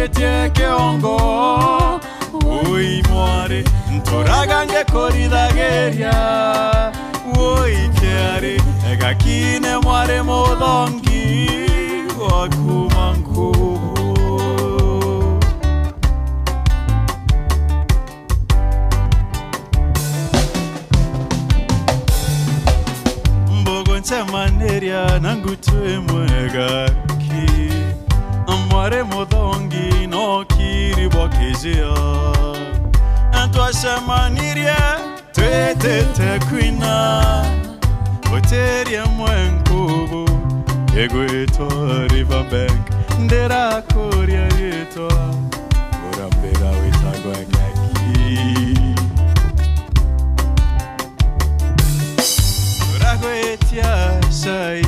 ketie keongo oi mware ntoragange koridageria oi kiari egakine mware modongi wakumanku maneria nangutwe mwegaki amware modongi no kiri bokejea antwa shamaniria twete kwina oteria mwenkubu egweto river bank ndera koria yeto orambera witagwa ngaki Turagoetia sai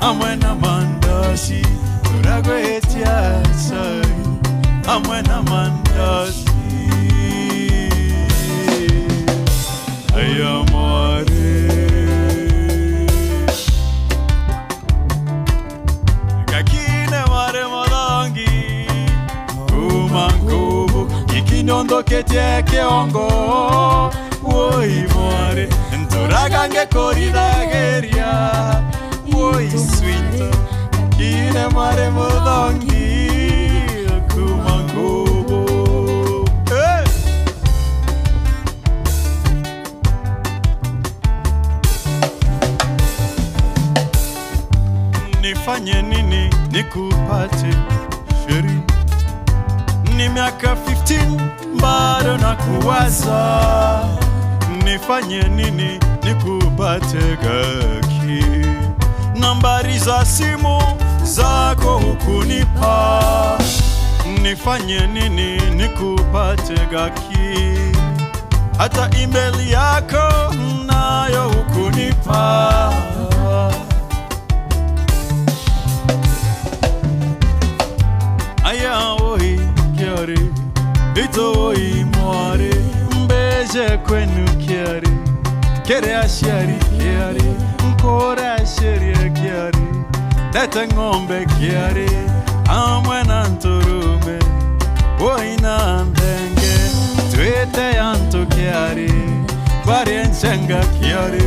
amwena mandasi Turagoetia sai amwena mandasi ayamare kakine mare modangi kumangubu ikinondo ketie keongo woi mware ntoragange koridageria woi sweet kine mare modongi kumangubu hey! Nifanye nini nikupate sheri ni miaka 15 bado nakuwaza nifanye nini nikupate gaki nambari za simu zako hukunipa nifanye nini nikupate gaki hata email yako nayo hukunipa aya oi kiari ito oi mware mbeje kwenu kiari kere ashari kiari mkora ashari kiari tete ngombe kiari amwena nturume woina ndenge twete yanto kiari kwari nchenga kiari